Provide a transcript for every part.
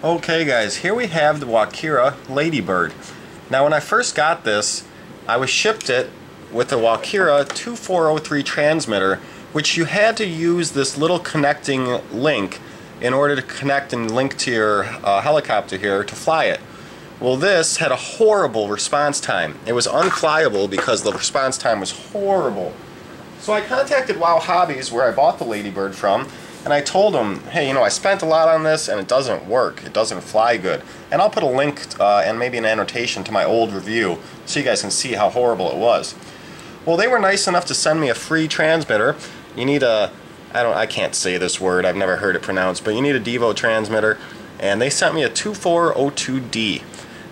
Okay guys, here we have the Walkera Ladybird. Now when I first got this, I was shipped it with the Walkera 2403 transmitter, which you had to use this little connecting link in order to connect and link to your helicopter here to fly it. Well, this had a horrible response time. It was unflyable because the response time was horrible. So I contacted wowhobbies, where I bought the Ladybird from, and I told them, hey, I spent a lot on this and it doesn't work. It doesn't fly good. And I'll put a link and maybe an annotation to my old review so you guys can see how horrible it was. Well, they were nice enough to send me a free transmitter. You need a, I can't say this word, I've never heard it pronounced, but you need a Devo transmitter, and they sent me a 2402D.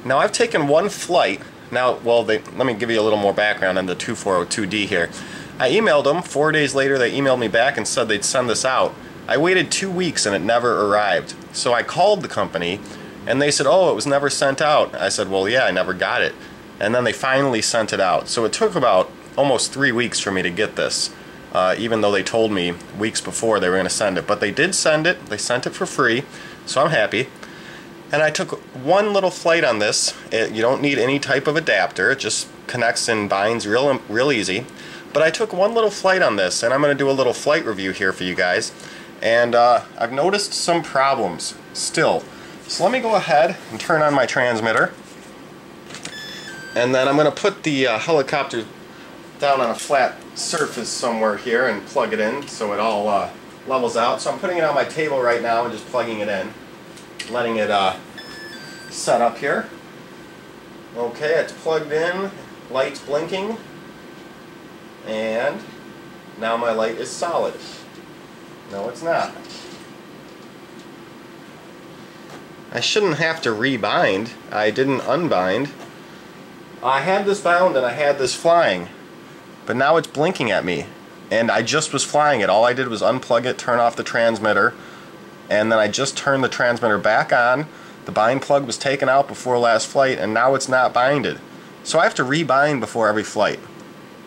Now I've taken one flight. Now, well, let me give you a little more background on the 2402D here. I emailed them. 4 days later they emailed me back and said they'd send this out. I waited 2 weeks and it never arrived. So I called the company and they said, oh, it was never sent out. I said, well, yeah, I never got it. And then they finally sent it out. So it took about almost 3 weeks for me to get this, even though they told me weeks before they were going to send it. But they did send it. They sent it for free, so I'm happy. And I took one little flight on this. You don't need any type of adapter. It just connects and binds real easy. But I took one little flight on this, and I'm going to do a little flight review here for you guys. And I've noticed some problems still. So let me go ahead and turn on my transmitter. And then I'm going to put the helicopter down on a flat surface somewhere here and plug it in so it all levels out. So I'm putting it on my table right now and just plugging it in. Letting it set up here. Okay, it's plugged in. Light's blinking. And now my light is solid. No, it's not. I shouldn't have to rebind. I didn't unbind. I had this bound and I had this flying, but now it's blinking at me. And I just was flying it. All I did was unplug it, turn off the transmitter, and then I just turned the transmitter back on. The bind plug was taken out before last flight, and now it's not binded. So I have to rebind before every flight.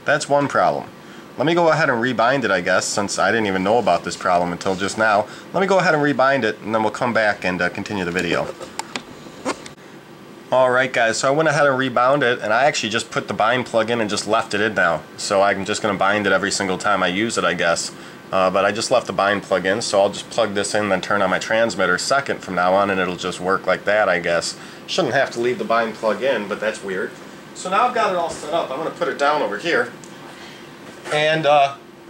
That's one problem. Let me go ahead and rebind it, I guess, since I didn't even know about this problem until just now. Let me go ahead and rebind it, and then we'll come back and continue the video. Alright guys, so I went ahead and rebound it, and I actually just put the bind plug in and just left it in now. So I'm just going to bind it every single time I use it, I guess. But I just left the bind plug in, so I'll just plug this in, then turn on my transmitter second from now on, and it'll just work like that, I guess. Shouldn't have to leave the bind plug in, but that's weird. So now I've got it all set up. I'm going to put it down over here and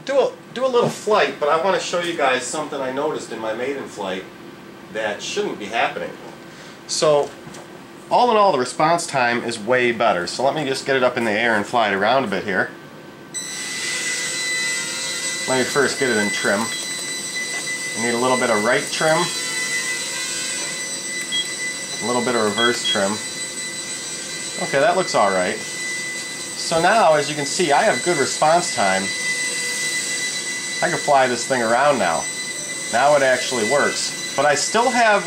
do a little flight, but I want to show you guys something I noticed in my maiden flight that shouldn't be happening. So all in all, the response time is way better. So let me just get it up in the air and fly it around a bit here. Let me first get it in trim. I need a little bit of right trim, a little bit of reverse trim. Okay, that looks alright. So now, as you can see, I have good response time. I can fly this thing around now. Now it actually works. But I still have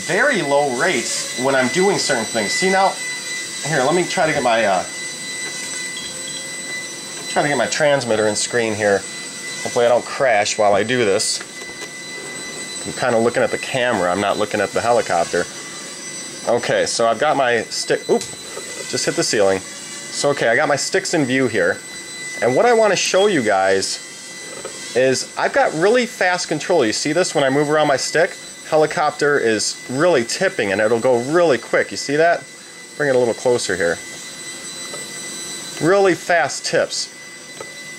very low rates when I'm doing certain things. See now, here, let me try to get my transmitter and screen here. Hopefully I don't crash while I do this. I'm kind of looking at the camera, I'm not looking at the helicopter. Okay, so I've got my stick, oop, just hit the ceiling. So okay, I got my sticks in view here. And what I want to show you guys is I've got really fast control. You see this when I move around my stick? Helicopter is really tipping and it'll go really quick. You see that? Bring it a little closer here. Really fast tips.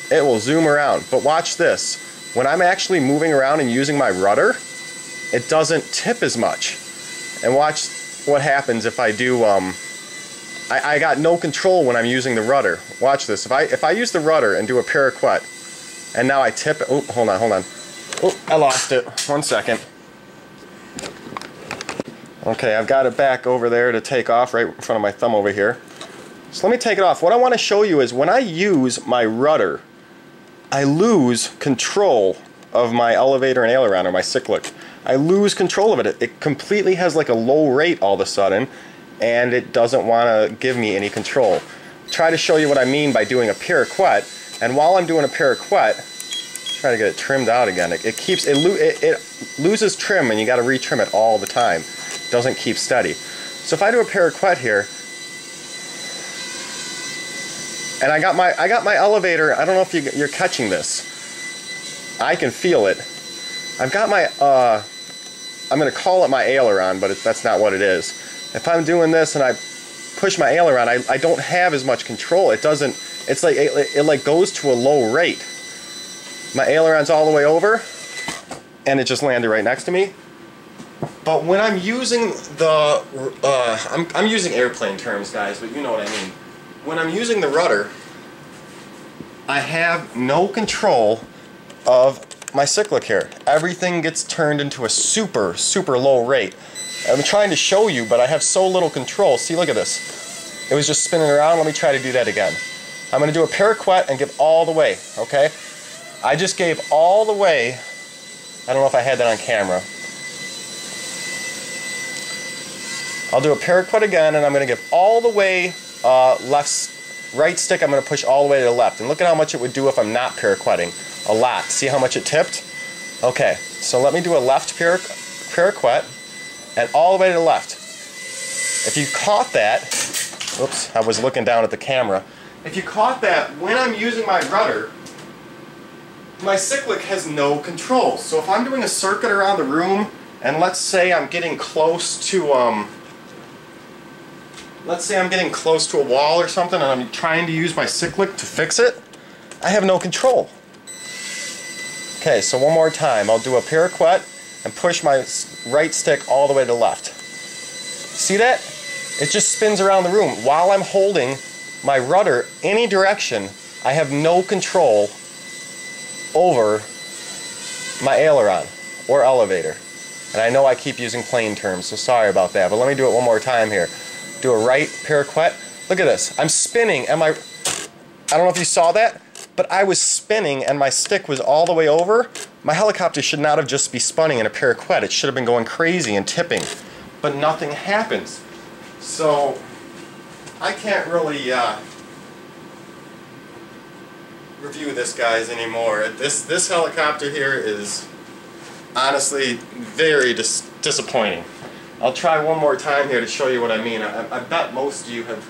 It will zoom around. But watch this. When I'm actually moving around and using my rudder, it doesn't tip as much. And watch what happens if I do, I got no control when I'm using the rudder. Watch this. If I use the rudder and do a pirouette, and now I tip it, oh, hold on. Oh, I lost it. 1 second. Okay, I've got it back over there to take off right in front of my thumb over here. So let me take it off. What I want to show you is when I use my rudder, I lose control of my elevator and aileron, or my cyclic. I lose control of it. It completely has like a low rate all of a sudden, and it doesn't want to give me any control. Try to show you what I mean by doing a pirouette, and while I'm doing a pirouette, try to get it trimmed out again. It loses trim, and you got to retrim it all the time. doesn't keep steady. So if I do a pirouette here, and I got my elevator, I don't know if you're catching this. I can feel it. I've got my, I'm going to call it my aileron, but that's not what it is. If I'm doing this and I push my aileron, I don't have as much control. It doesn't, it's like, it like goes to a low rate. My aileron's all the way over, and it just landed right next to me. But when I'm using the, I'm using airplane terms, guys, but you know what I mean. When I'm using the rudder, I have no control of my cyclic here. Everything gets turned into a super, super low rate. I'm trying to show you, but I have so little control. See, look at this. It was just spinning around. Let me try to do that again. I'm going to do a pirouette and give all the way, okay? I just gave all the way. I don't know if I had that on camera. I'll do a pirouette again, and I'm going to give all the way right stick. I'm going to push all the way to the left. And look at how much it would do if I'm not pirouetting. A lot. See how much it tipped? Okay, so let me do a left pirouette and all the way to the left. If you caught that, oops, I was looking down at the camera. If you caught that, when I'm using my rudder, my cyclic has no control. So if I'm doing a circuit around the room, and let's say I'm getting close to a wall or something, and I'm trying to use my cyclic to fix it, I have no control. Okay, so one more time. I'll do a pirouette and push my right stick all the way to the left. See that? It just spins around the room. While I'm holding my rudder any direction, I have no control over my aileron or elevator. And I know I keep using plane terms, so sorry about that, but let me do it one more time here. Do a right pirouette. Look at this. I'm spinning, and I don't know if you saw that, but I was spinning and my stick was all the way over. My helicopter should not have just be spinning in a pirouette. It should have been going crazy and tipping, but nothing happens. So I can't really review this, guys, anymore. This helicopter here is honestly very disappointing. I'll try one more time here to show you what I mean. I bet most of you have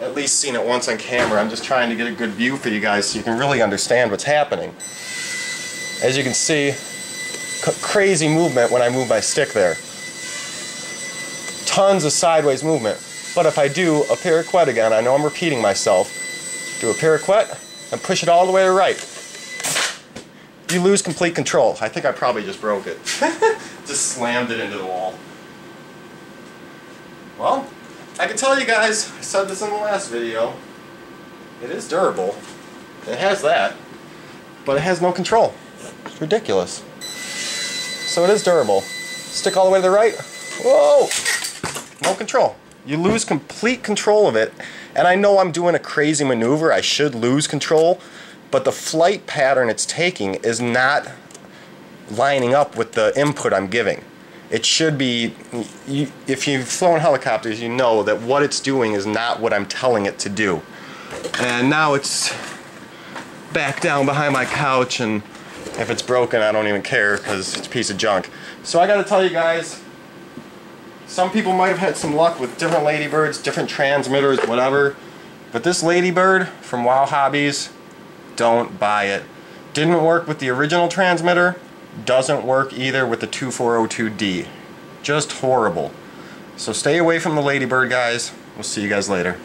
at least seen it once on camera. I'm just trying to get a good view for you guys so you can really understand what's happening. As you can see, crazy movement when I move my stick there. Tons of sideways movement. But if I do a pirouette again, I know I'm repeating myself, do a pirouette and push it all the way to the right. You lose complete control. I think I probably just broke it. Just slammed it into the wall. Well, I can tell you guys, I said this in the last video, it is durable. It has that, but it has no control. It's ridiculous. So it is durable. Stick all the way to the right. Whoa! No control. You lose complete control of it. And I know I'm doing a crazy maneuver. I should lose control, but the flight pattern it's taking is not lining up with the input I'm giving. It should be, if you've flown helicopters, you know that what it's doing is not what I'm telling it to do. And now it's back down behind my couch, and if it's broken, I don't even care because it's a piece of junk. So I gotta tell you guys, some people might have had some luck with different Ladybirds, different transmitters, whatever, but this Ladybird from wowhobbies, don't buy it. Didn't work with the original transmitter. Doesn't work either with the 2402D. Just horrible. So stay away from the Ladybird, guys. We'll see you guys later.